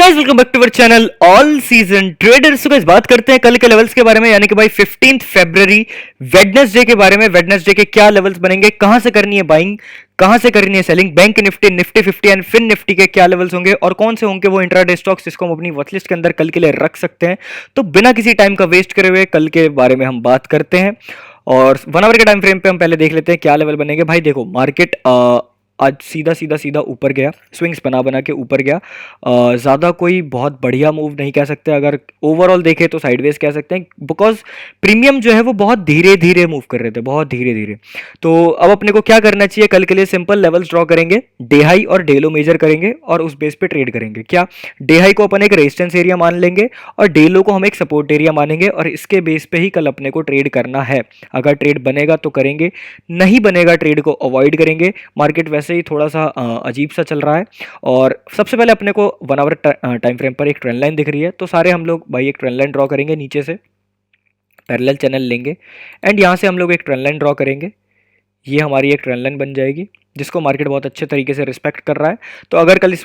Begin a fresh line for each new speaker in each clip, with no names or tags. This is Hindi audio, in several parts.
Guys welcome back to our channel all season traders. तो गाइस बात करते हैं कल के लेवल्स के बारे में, यानी कि भाई 15 फरवरी वेडनेसडे के बारे में। वेडनेसडे के क्या लेवल्स बनेंगे, कहां से करनी है बाइंग, कहां से करनी है selling, Bank Nifty, Nifty 50 and Fin Nifty के क्या लेवल्स होंगे और कौन से होंगे वो इंट्राडे स्टॉक्स जिसको हम अपनी वॉच लिस्ट के अंदर कल के लिए रख सकते हैं। तो बिना किसी टाइम का वेस्ट करे हुए कल के बारे में हम बात करते हैं और 1 आवर के टाइम फ्रेम पे हम पहले देख लेते हैं क्या लेवल बनेंगे। भाई देखो मार्केट आज सीधा सीधा सीधा ऊपर गया, स्विंग्स बना बना के ऊपर गया। ज़्यादा कोई बहुत बढ़िया मूव नहीं कह सकते, अगर ओवरऑल देखें तो साइडवेज कह सकते हैं, बिकॉज प्रीमियम जो है वो बहुत धीरे धीरे मूव कर रहे थे, बहुत धीरे धीरे। तो अब अपने को क्या करना चाहिए, कल के लिए सिंपल लेवल्स ड्रॉ करेंगे, डे हाई और डे लो मेजर करेंगे और उस बेस पे ट्रेड करेंगे। क्या डे हाई को अपन एक रेजिस्टेंस एरिया मान लेंगे और डे लो को हम एक सपोर्ट एरिया मानेंगे और इसके बेस पे ही कल अपने को ट्रेड करना है। अगर ट्रेड बनेगा तो करेंगे, नहीं बनेगा ट्रेड को अवॉइड करेंगे। मार्केट वैसे ही थोड़ा सा अजीब सा चल रहा है और सबसे पहले अपने को 1 आवर टाइम फ्रेम पर एक ट्रेंड लाइन दिख रही है, तो सारे हम लोग भाई एक ट्रेंड लाइन ड्रॉ करेंगे, नीचे से पैरेलल चैनल लेंगे एंड यहाँ से हम लोग एक ट्रेंड लाइन ड्रॉ करेंगे। ये हमारी एक ट्रेंड लाइन बन जाएगी जिसको मार्केट बहुत अच्छे तरीके से रिस्पेक्ट कर रहा है। तो अगर कल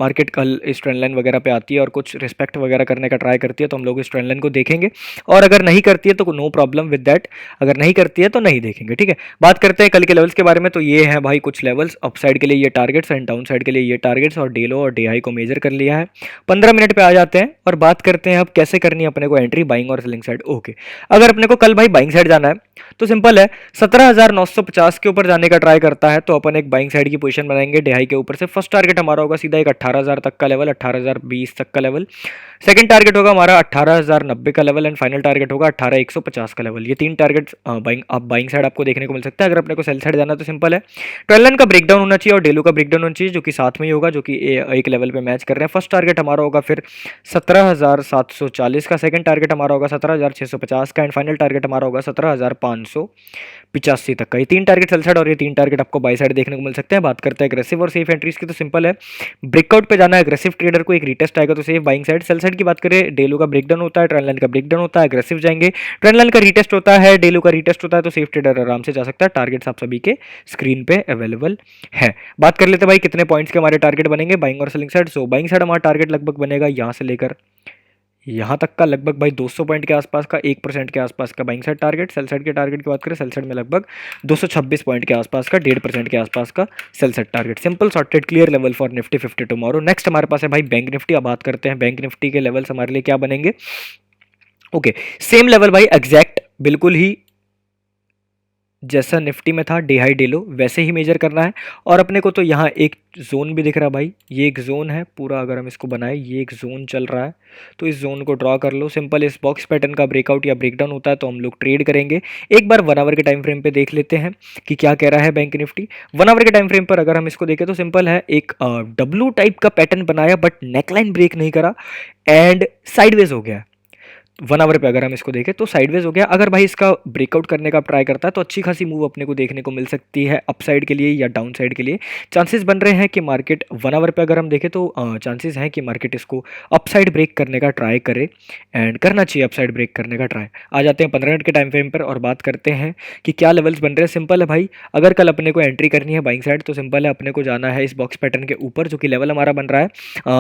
मार्केट कल इस ट्रेंड लाइन वगैरह पे आती है और कुछ रिस्पेक्ट वगैरह करने का ट्राई करती है तो हम लोग इस ट्रेंड लाइन को देखेंगे, और अगर नहीं करती है तो नो प्रॉब्लम विद दैट, अगर नहीं करती है तो नहीं देखेंगे। ठीक है, बात करते हैं कल के लेवल्स के बारे में। तो ये है भाई कुछ लेवल्स, अप साइड के लिए ये टारगेट्स एंड डाउन साइड के लिए ये टारगेट्स, और डे लो और डे हाई को मेजर कर लिया है। 15 मिनट पे आ जाते हैं और बात करते हैं अब कैसे करनी है अपने को एंट्री, बाइंग और सेलिंग साइड। ओके, अगर अपने को कल भाई बाइंग साइड जाना है तो सिंपल है, 17,950 के ऊपर जाने का ट्राई करता है तो अपन एक बाइंग साइड की पोजीशन बनाएंगे डेहाई के ऊपर से। फर्स्ट टारगेट हमारा होगा सीधा एक 18,000 तक का लेवल, 18,020 तक का लेवल। सेकंड टारगेट होगा हमारा 18,090 का लेवल एंड फाइनल टारगेट होगा 18,150 का लेवल। ये तीन टारगेट बाइंग साइड आपको देखने को मिल सकता है। अगर अपने को सेल साइड जाना तो सिंपल है, 12 का ब्रेकडाउन होना चाहिए और डेलो का ब्रेकडाउन होना चाहिए जो कि साथ में ही होगा, जो कि एक लेवल पे मैच कर रहे हैं। फर्स्ट टारगेट हमारा होगा फिर 17,740 का, सेकंड टारगेट हमारा होगा 17,650 का एंड फाइनल टारगेट हमारा होगा 17,585 तक का। ये तीन टारगेट सेल साइड और ये तीन टारगेट आपको बाई साइड देखने को मिल सकते हैं। बात करते हैं एग्रेसिव और सेफ एंट्रीज की, तो सिंपल है, ब्रेकआउट पे जाना है एग्रेसिव ट्रेडर को, एक रीटेस्ट आएगा तो safe buying side. Sell side की बात करें, डेलो का ब्रेकडाउन होता है, ट्रेंड लाइन का ब्रेकडाउन होता है, एग्रेसिव जाएंगे, ट्रेंड लाइन का रीटेस्ट होता है, डेलो का रीटेस्ट होता है, तो सेफ ट्रेडर आराम से जा सकता है। टारगेट्स आप सभी के स्क्रीन पे अवेलेबल है। बात कर लेते हैं भाई कितने पॉइंट्स के हमारे टारगेट बनेंगे बाइंग और selling side. So buying side हमारा टारगेट लगभग बनेगा यहाँ से लेकर यहाँ तक का, लगभग भाई 200 पॉइंट के आसपास का, 1% के आसपास का buying side target. Sell side के टारगेट की बात करें, सेल साइड में लगभग 226 पॉइंट के आसपास का, 1.5% के आसपास का sell side target. Simple sorted clear level for Nifty 50 tomorrow. Next हमारे पास है भाई बैंक निफ्टी। अब बात करते हैं बैंक निफ्टी के लेवल्स हमारे लिए क्या बनेंगे। ओके, सेम लेवल भाई एग्जैक्ट बिल्कुल ही जैसा निफ्टी में था डे हाई डे लो वैसे ही मेजर करना है। और अपने को तो यहाँ एक जोन भी दिख रहा है भाई, ये एक जोन है पूरा, अगर हम इसको बनाए ये एक जोन चल रहा है तो इस जोन को ड्रॉ कर लो। सिंपल इस बॉक्स पैटर्न का ब्रेकआउट या ब्रेकडाउन होता है तो हम लोग ट्रेड करेंगे। एक बार 1 आवर के टाइम फ्रेम पे देख लेते हैं कि क्या कह रहा है बैंक निफ्टी। 1 आवर के टाइम फ्रेम पर अगर हम इसको देखें तो सिंपल है, एक डब्लू टाइप का पैटर्न बनाया बट नेकलाइन ब्रेक नहीं करा एंड साइडवेज हो गया। 1 आवर पे अगर हम इसको देखें तो साइडवेज हो गया। अगर भाई इसका ब्रेकआउट करने का ट्राई करता है तो अच्छी खासी मूव अपने को देखने को मिल सकती है अपसाइड के लिए या डाउन साइड के लिए। चांसेस बन रहे हैं कि मार्केट 1 आवर पे अगर हम देखें तो चांसेस हैं कि मार्केट इसको अपसाइड ब्रेक करने का ट्राई करे एंड करना चाहिए अपसाइड ब्रेक करने का ट्राई। आ जाते हैं 15 मिनट के टाइम फ्रेम पर और बात करते हैं कि क्या लेवल्स बन रहे हैं। सिंपल है भाई, अगर कल अपने को एंट्री करनी है बाइंग साइड तो सिंपल है, अपने को जाना है इस बॉक्स पैटर्न के ऊपर जो कि लेवल हमारा बन रहा है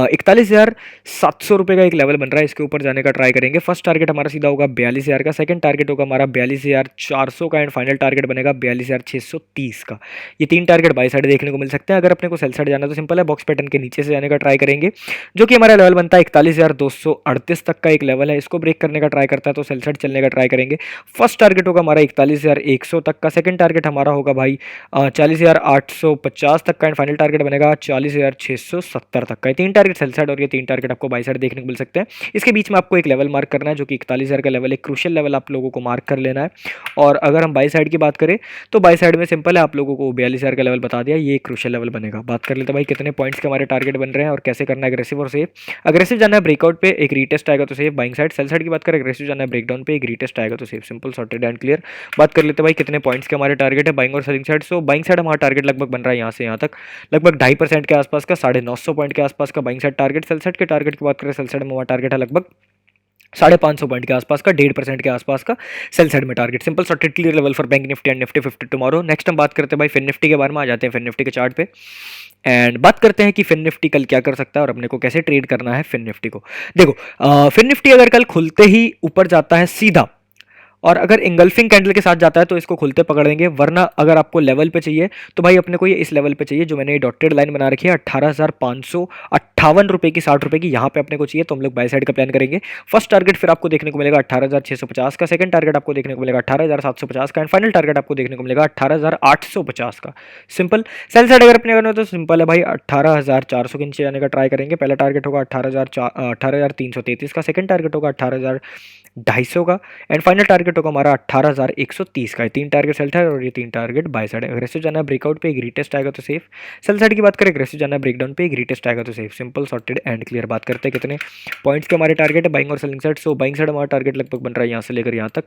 41,700 रुपये का एक लेवल बन रहा है, इसके ऊपर जाने का ट्राई करेंगे। फर्स्ट टारगेट हमारा सीधा होगा 42,000 का, सेकंड टारगेट होगा हमारा 42,400 का एंड फाइनल टारगेट बनेगा 42,630 का। ये तीन टारगेट बाई साइड देखने को मिल सकते हैं। अगर अपने को सेल साइड जाना तो सिंपल है, बॉक्स पैटर्न के नीचे से जाने का ट्राई करेंगे जो कि हमारा लेवल बनता है 41,238 तक का एक लेवल है, इसको ब्रेक करने का ट्राई करता है तो सेल साइड चलने का ट्राई करेंगे। फर्स्ट टारगेट होगा हमारा 41,100 तक का, सेकंड टारगेट हमारा होगा भाई 40,850 तक का एंड फाइनल टारगेट बनेगा 40,670 तक का। ये तीन टारगेट सेल साइड और ये तीन टारगेट आपको बाई साइड देखने को मिल सकते हैं। इसके बीच में आपको एक लेवल मार्क करना है जो कि 41,000 का लेवल, एक क्रूशियल लेवल आप लोगों को मार्क कर लेना है। और अगर हम बाई साइड की बात करें तो बाई साइड में सिंपल है, आप लोगों को 42,000 का लेवल बता दिया, ये क्रूशियल लेवल बनेगा। बात कर लेते हैं भाई कितने पॉइंट्स के हमारे टारगेट बन रहे हैं और कैसे करना है एग्रेसिव और सेफ। अग्रेसिव जाना है ब्रेकआउट पे, एक रीटेस्ट आएगा तो safe buying side. Sell side की बात करें, एग्रेसिव जाना है ब्रेकडाउन पे, एक रीटेस्ट आएगा तो safe. Simple sorted and clear. बात कर लेते हैं भाई कितने पॉइंट्स के हमारे टारगेट है बाइंग और selling side. So buying side हमारा टारगेट लगभग बन रहा है यहाँ से यहाँ तक, लगभग 2.5% के आसपास का, 950 पॉइंट के आसपास का buying side target. Sell side के टारगेट की बात करें, सेल साइड में हमारा टारगेट है लगभग 550 पॉइंट के आसपास का, 1.5% के आसपास का सेल साइड में target. Simple sorted clear level for bank Nifty and Nifty 50 tomorrow. Next हम बात करते हैं भाई फिन निफ्टी के बारे में, आ जाते हैं फिन निफ्टी के चार्ट पे एंड बात करते हैं कि फिन निफ्टी कल क्या कर सकता है और अपने को कैसे ट्रेड करना है फिन निफ्टी को। देखो फिन निफ्टी अगर कल खुलते ही ऊपर जाता है सीधा, और अगर इंगल्फिंग कैंडल के साथ जाता है तो इसको खुलते पकड़ लेंगे, वरना अगर आपको लेवल पे चाहिए तो भाई अपने को ये इस लेवल पे चाहिए जो मैंने ये डॉटेड लाइन बना रखी है 18,558 रुपए की, 60 रुपए की, यहाँ पे अपने को चाहिए तो हम लोग बाय साइड का प्लान करेंगे। फर्स्ट टारगेट फिर आपको देखने को मिलेगा 18,650 का, सेकंड टारगेट आपको देखने को मिलेगा 18,750 का एंड फाइनल टारगेट आपको देखने को मिलेगा 18,850 का। सिंपल सेल साइड अगर अपने करना हो तो सिंपल है भाई, 18,400 के नीचे जाने का ट्राई करेंगे। पहला टारगेट होगा 18,333 का, सेकंड टारगेट होगा 18,250 का एंड फाइनल टारगेट होगा हमारा 18,130 का। 3 टारगेट सेल साइड और ये 3 टारगेट बाय साइड। अग्रेसिव जाना है ब्रेकआउट पे, एक रीटेस्ट आएगा तो सेफ। सेल साइड की बात करें, अग्रेसिव जाना है ब्रेकडाउन पे, एक रीटेस्ट आएगा तो safe. Simple sorted and clear. बात करते हैं कितने पॉइंट्स के हमारे टारगेट है बाइंग और selling side. So buying side हमारा टारगेट लगभग बन रहा है यहाँ से लेकर यहाँ तक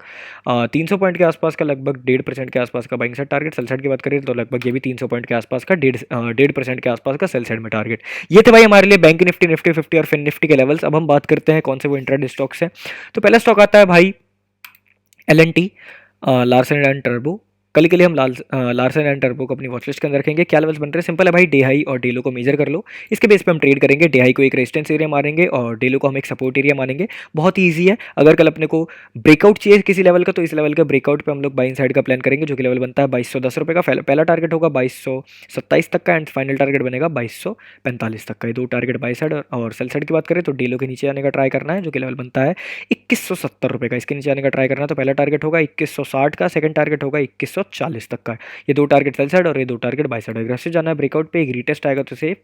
300 पॉइंट के आसपास का, लगभग 1.5% के आसपास का buying side target. Sell side की बात करें तो लगभग ये भी 300 पॉइंट के आसपास का, 1.5% के आसपास का सेल साइड में टारगेट। ये थे भाई हमारे लिए बैंक निफ्टी, निफ्टी 50 और फिन निफ्टी के लेवल्स। अब हम बात करते हैं कौन से वो इंट्राडे स्टॉक्स हैं। तो पहला स्टॉक आता है भाई एल&टी, लार्सन एंड टर्बो। कल के लिए हम लार्सन एंड टर्बो को अपनी वॉचलिस्ट के अंदर रखेंगे। क्या लेवल्स बन रहे हैं, सिंपल है भाई, डे हाई और डे लो को मेजर कर लो, इसके बेस पे हम ट्रेड करेंगे। डे हाई को एक रेजिस्टेंस एरिया मारेंगे और डे लो को हम एक सपोर्ट एरिया मानेंगे। बहुत ही ईजी है। अगर कल अपने को ब्रेकआउट चाहिए किसी लेवल का तो इस लेवल के ब्रेकआउट पे हम लोग बाइंग साइड का प्लान करेंगे, जो कि लेवल बनता है 2210 रुपये का। पहला टारगेट होगा 2227 तक का एंड फाइनल टारगेट बनेगा 2245 तक का। ये 2 टारगेट बाई साइड। और सेल साइड की बात करें तो डे लो के नीचे आने का ट्राई करना है, जो कि लेवल बनता है 2170 रुपये का। इसके नीचे आने का ट्राई करना है तो पहला टारगेट होगा 2160 का, सेकंड टारगेट होगा 2140 तक का। ये 2 टारगेट सेल साइड और ये 2 टारगेट बाय साइड। अग्रेसिव जाना है ब्रेकआउट पे, एक रीटेस्ट आएगा तो सेफ।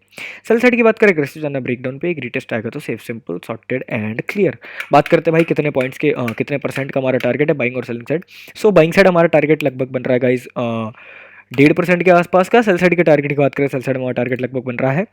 सेल साइड की बात करें, अग्रेसिव जाना है ब्रेकडाउन पे, एक रीटेस्ट आएगा तो safe. Simple sorted and clear. बात करते हैं भाई कितने पॉइंट्स के कितने परसेंट का हमारा टारगेट है बाइंग और selling side. So buying side हमारा टारगेट लगभग बन रहा है गाइज 1.5% के आसपास का। सेल साइड के टारगेट की बात करें, सेल साइड हमारा टारगेट लगभग बन रहा है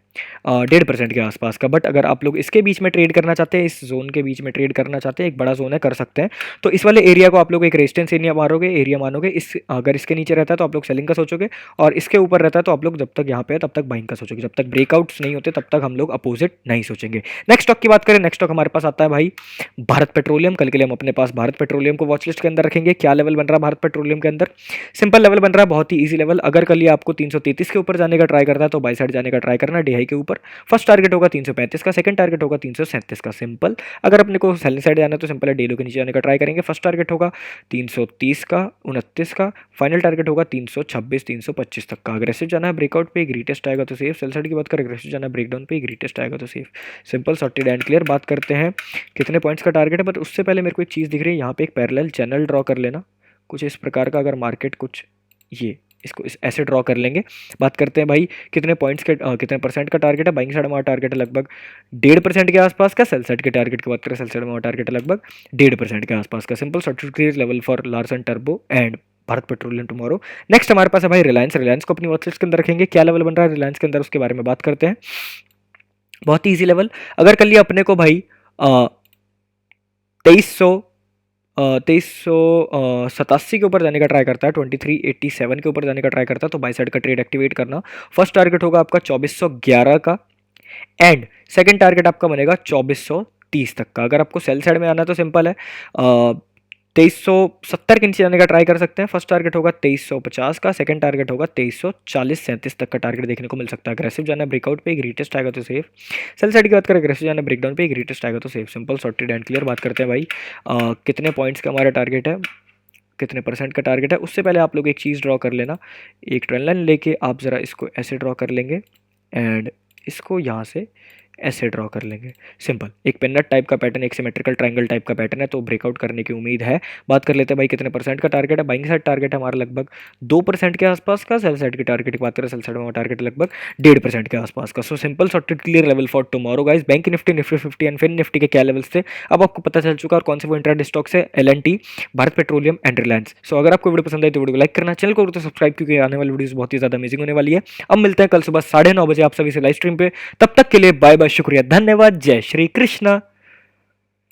1.5% के आसपास का। बट अगर आप लोग इसके बीच में ट्रेड करना चाहते हैं, इस जोन के बीच में ट्रेड करना चाहते हैं, एक बड़ा जोन है, कर सकते हैं। तो इस वाले एरिया को आप लोग एक रेजिस्टेंस एरिया मारोगे, एरिया मानोगे। इस अगर इसके नीचे रहता है तो आप लोग सेलिंग का सोचोगे, और इसके ऊपर रहता है तो आप लोग जब तक यहाँ पे है तब तक बाइंग का सोचोगे। जब तक ब्रेकआउट्स नहीं होते तब तक हम लोग अपोजिट नहीं सोचेंगे। नेक्स्ट स्टॉक की बात करें, नेक्स्ट स्टॉक हमारे पास आता है भाई भारत पेट्रोलियम। कल के लिए हम अपने पास भारत पेट्रोलियम को वॉचलिस्ट के अंदर रखेंगे। क्या लेवल बन रहा है भारत पेट्रोलियम के अंदर, सिंपल लेवल बन रहा है, बहुत ही ईजी लेवल। अगर कल ये आपको 333 के ऊपर जाने का ट्राई करता है तो बाई साइड जाने का ट्राई करना डे हाई के ऊपर। फर्स्ट टारगेट होगा 335 का, सेकंड टारगेट होगा 337 का। सिंपल अगर अपने को सेलिंग साइड जाना है तो सिंपल है, डे लो के नीचे जाने का ट्राई करेंगे। फर्स्ट टारगेट होगा 330 का, 29 का, फाइनल टारगेट होगा 326 325 तक का। अग्रेसिव जाना है ब्रेकआउट पे, एक रीटेस्ट आएगा तो सेफ। सेल साइड की बात करें, अग्रेसिव जाना है ब्रेकडाउन पे, एक रीटेस्ट आएगा तो safe. Simple sorted and clear. बात करते हैं कितने पॉइंट्स का टारगेट है, बट उससे पहले मेरे को एक चीज़ दिख रही है, यहाँ पे एक पैरेलल चैनल ड्रॉ कर लेना कुछ इस प्रकार का। अगर मार्केट कुछ ये इसको इस ऐसे ड्रॉ कर लेंगे। बात करते हैं भाई कितने पॉइंट्स के कितने परसेंट का टारगेट है। बाइंग साइड हमारा टारगेट है लगभग 1.5% के आसपास का। सेल साइड के टारगेट की बात करें, सेल साइड हमारा टारगेट है लगभग 1.5% के आसपास का। Simple sorted level for Larsen turbo and Bharat petroleum tomorrow. Next हमारे पास है भाई रिलायंस। रिलायंस को अपनी वॉचलिस्ट के अंदर रखेंगे। क्या लेवल बन रहा है रिलायंस के अंदर, उसके बारे में बात करते हैं। बहुत ही ईजी लेवल। अगर कल ये अपने को भाई 2387 के ऊपर जाने का ट्राई करता है, 2387 के ऊपर जाने का ट्राई करता है तो बाई साइड का ट्रेड एक्टिवेट करना। फर्स्ट टारगेट होगा आपका 2411 का एंड सेकंड टारगेट आपका बनेगा 2430 तक का। अगर आपको सेल साइड में आना है तो सिंपल है 2370 के नीचे जाने का ट्राई कर सकते हैं। फर्स्ट टारगेट होगा 2350 का, सेकंड टारगेट होगा 2340-37 तक का टारगेट देखने को मिल सकता है। अग्रेसिव जाना है ब्रेकआउट पे, एक रीटेस्ट आएगा तो सेफ। सेल साइड की बात करें, अग्रेसिव जाना है ब्रेकडाउन पे, एक रीटेस्ट आएगा तो safe. Simple sorted and clear. बात करते हैं भाई कितने पॉइंट्स का हमारा टारगेट है, कितने परसेंट का टारगेट है। उससे पहले आप लोग एक चीज़ ड्रॉ कर लेना, एक ट्रेंड लाइन लेके आप ज़रा इसको ऐसे ड्रॉ कर लेंगे एंड इसको यहाँ से ऐसे ड्रॉ कर लेंगे। सिंपल एक पेनट टाइप का पैटर्न, एक सिमेट्रिकल ट्रायंगल टाइप का पैटर्न है, तो ब्रेकआउट करने की उम्मीद है। बात कर लेते हैं भाई कितने परसेंट का टारगेट है। बाइंग साइड टारगेट है हमारा लगभग 2% के आसपास का। सेल साइड की टारगेट की बात करें, सेल साइड में टारगेट लगभग 1.5% के आसपास का। So simple sorted clear level for tomorrow guys. Bank Nifty, Nifty 50 and Fin Nifty के क्या लेवल्स थे अब आपको पता चल चुका, और कौन से वो इंट्राडे स्टॉक्स है, L&T, Bharat petroleum and Reliance. So अगर आपको वीडियो पसंद आई तो वीडियो को लाइक करना, चैनल को तो सब्सक्राइब, क्योंकि आने वाली वीडियोस बहुत ही ज्यादा अमेजिंग होने वाली है। अब मिलते हैं कल सुबह 9:30 बजे आप सभी से लाइव स्ट्रीम पे। तब तक के लिए बाय बाय, शुक्रिया, धन्यवाद, जय श्री कृष्णा।